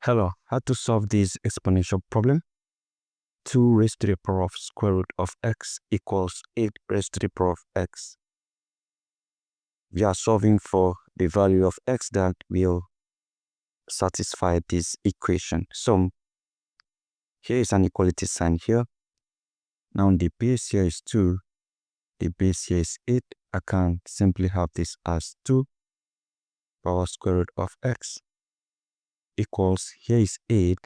Hello, how to solve this exponential problem? 2 raised to the power of square root of x equals 8 raised to the power of x. We are solving for the value of x that will satisfy this equation. So here is an equality sign here. Now the base here is 2, the base here is 8. I can simply have this as 2 power square root of x equals, here is 8,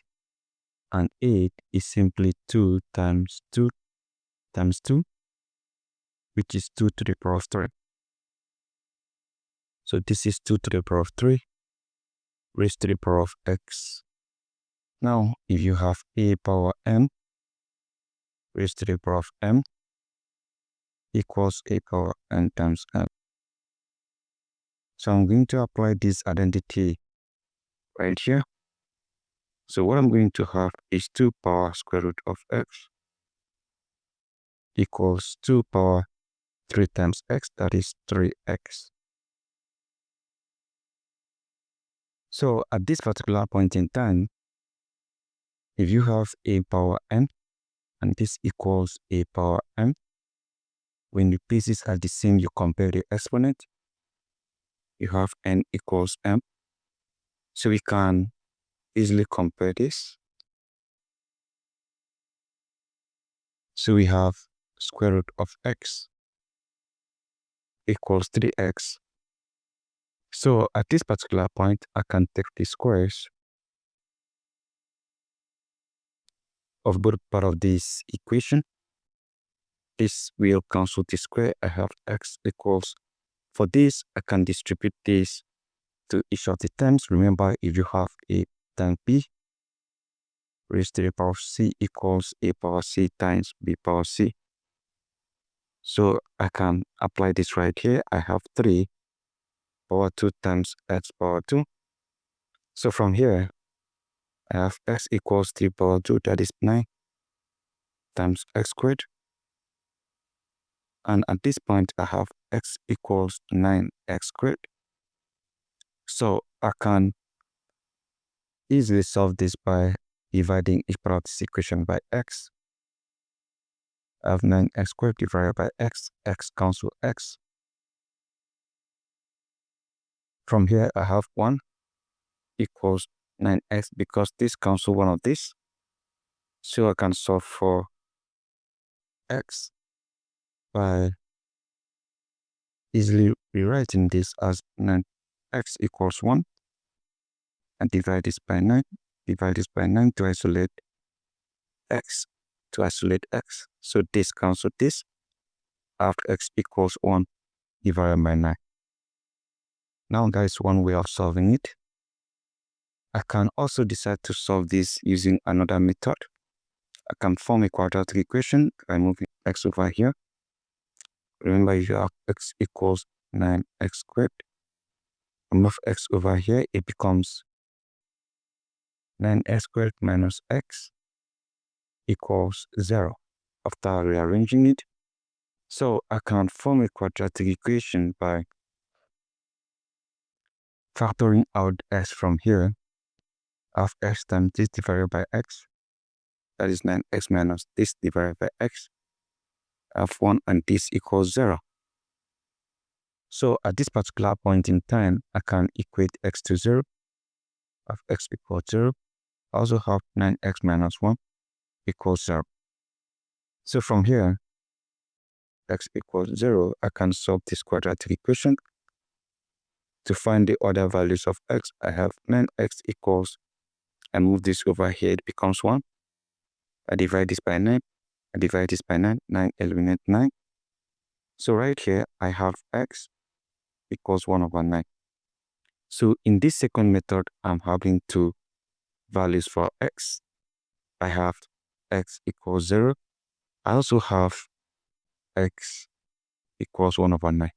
and 8 is simply 2 times 2 times 2, which is 2 to the power of 3. So this is 2 to the power of 3 raised to the power of x. Now, if you have a power m raised to the power of m equals a power n times m. So I'm going to apply this identity right here. So what I'm going to have is 2 power square root of x equals 2 power 3 times x, that is 3x. So at this particular point in time, if you have a power n and this equals a power m, when the bases are the same, you compare the exponent, you have n equals m. So we can easily compare this. So we have square root of x equals 3x. So at this particular point, I can take the squares of both part of this equation. This will cancel the square. I have x equals, for this, I can distribute this to each of the terms. Remember, if you have a term b raised to the power of c equals a power c times b power c. So I can apply this right here. I have 3 power 2 times x power 2. So from here, I have x equals 3 power 2, that is 9 times x squared. And at this point, I have x equals 9x squared. So I can easily solve this by dividing each part of this equation by x. I have 9x squared divided by x cancel x. From here, I have 1 equals 9x because this cancel one of this. So I can solve for x by easily rewriting this as 9x equals 1 and divide this by 9. Divide this by 9 to isolate x. So this cancel this. I have x equals 1 divided by 9. Now that is one way of solving it. I can also decide to solve this using another method. I can form a quadratic equation by moving x over here. Remember, if you have x equals 9x squared, I move x over here, it becomes 9x squared minus x equals 0 after rearranging it. So I can form a quadratic equation by factoring out x from here. I have x times this divided by x, that is 9x minus this divided by x. I have 1 and this equals 0. So at this particular point in time, I can equate x to 0. I have x equals 0. I also have 9x minus 1 equals 0. So from here, x equals 0, I can solve this quadratic equation. To find the other values of x, I have 9x equals, I move this over here, it becomes 1. I divide this by 9. I divide this by 9. 9 eliminate 9. So right here, I have x equals 1 over 9. So in this second method, I'm having 2 values for x. I have x equals 0. I also have x equals 1 over 9.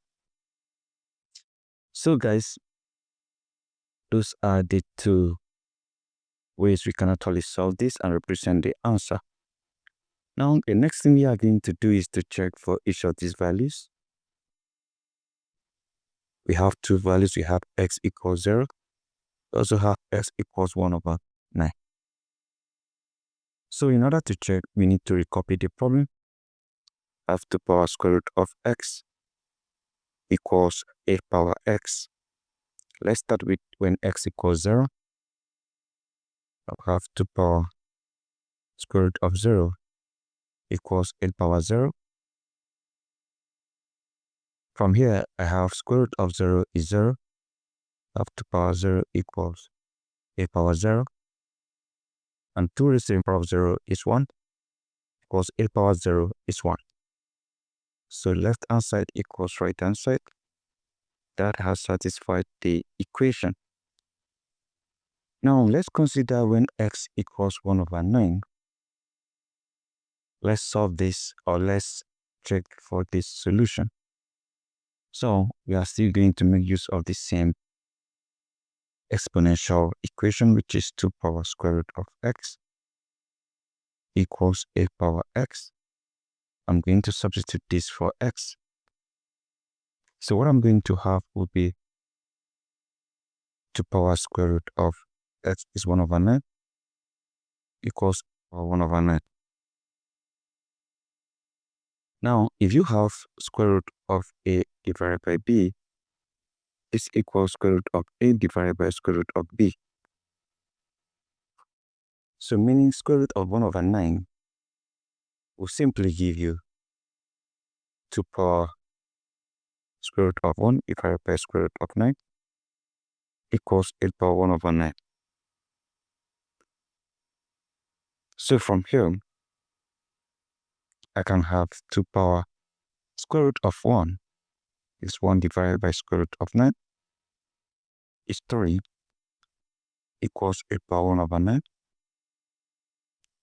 So guys, those are the 2 ways we can actually solve this and represent the answer. Now, the next thing we are going to do is to check for each of these values. We have 2 values. We have x equals 0. We also have x equals 1 over 9. So in order to check, we need to recopy the problem. F to power square root of x equals 8 power x. Let's start with when x equals 0. I'll have 2 power square root of 0 equals 8 power 0. From here, I have square root of 0 is 0. F to power 0 equals 8 power 0. And 2 raised to the power of 0 is 1 equals 8 power 0 is 1. So left hand side equals right hand side. That has satisfied the equation. Now let's consider when x equals 1 over 9. Let's solve this, or let's check for this solution. So we are still going to make use of the same exponential equation, which is 2 power square root of x equals 8 power x. I'm going to substitute this for x. So what I'm going to have will be 2 power square root of x is 1 over 9 equals 1 over 9. Now, if you have square root of a divided by b, this equals square root of a divided by square root of b. So meaning square root of 1 over 9 will simply give you 2 power square root of 1 divided by square root of 9 equals 8 power 1 over 9. So from here, I can have 2 power square root of 1 is 1 divided by square root of 9 is 3 equals 8 power 1 over 9.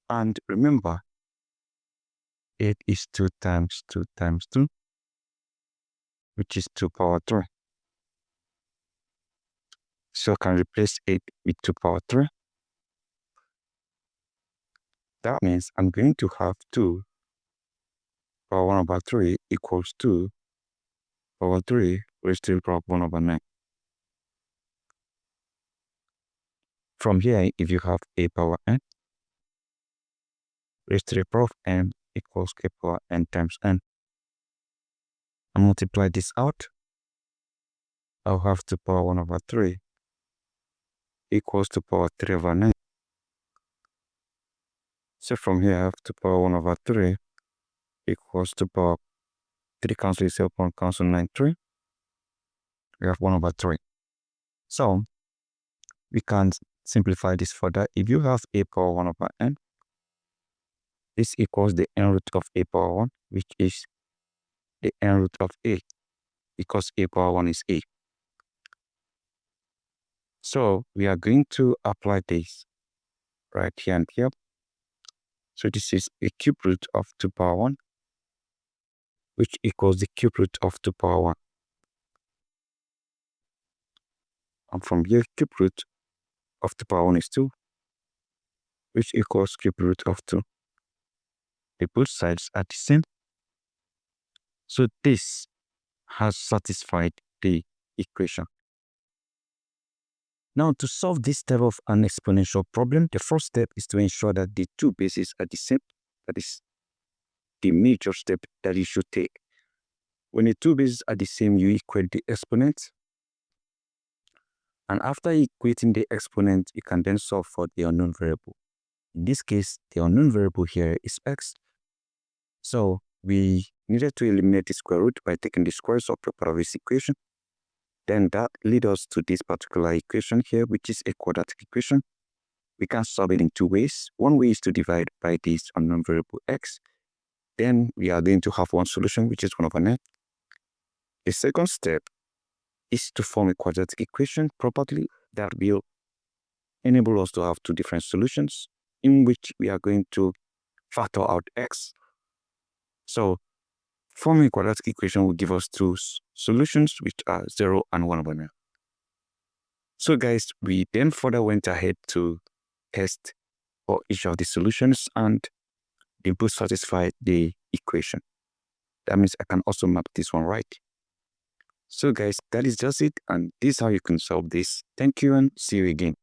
And remember, 8 is 2 times 2 times 2, which is 2 power 3. So I can replace 8 with 2 power 3. That means I'm going to have 2 power 1 over 3 equals 2 power 3 raised to the power 1 over 9. From here, if you have a power n raised to the power of n equals k power n times n, and multiply this out, I'll have 2 power 1 over 3 equals to power 3 over 9. So from here, I have 2 power 1 over 3 equals to power 3 cancel itself, 1 cancel 9, 3. We have 1 over 3. So we can simplify this further. If you have a power 1 over n, this equals the n root of a power 1, which is the n root of a, because a power 1 is a. So we are going to apply this right here and here. So this is a cube root of 2 power 1, which equals the cube root of 2 power 1. And from here, cube root of 2 power 1 is 2, which equals cube root of 2. The both sides are the same. So this has satisfied the equation. Now, to solve this type of an exponential problem, the first step is to ensure that the two bases are the same. That is the major step that you should take. When the two bases are the same, you equate the exponent. And after equating the exponent, you can then solve for the unknown variable. In this case, the unknown variable here is x. So we needed to eliminate the square root by taking the squares of the part of this equation. Then that leads us to this particular equation here, which is a quadratic equation. We can solve it in two ways. One way is to divide by this unknown variable x. Then we are going to have one solution, which is 1 over 9. The second step is to form a quadratic equation properly that will enable us to have two different solutions in which we are going to factor out x. So forming a quadratic equation will give us two solutions, which are 0 and 1 over 9. So guys, we then further went ahead to test for each of the solutions, and they both satisfy the equation. That means I can also map this one right. So guys, that is just it, and this is how you can solve this. Thank you and see you again.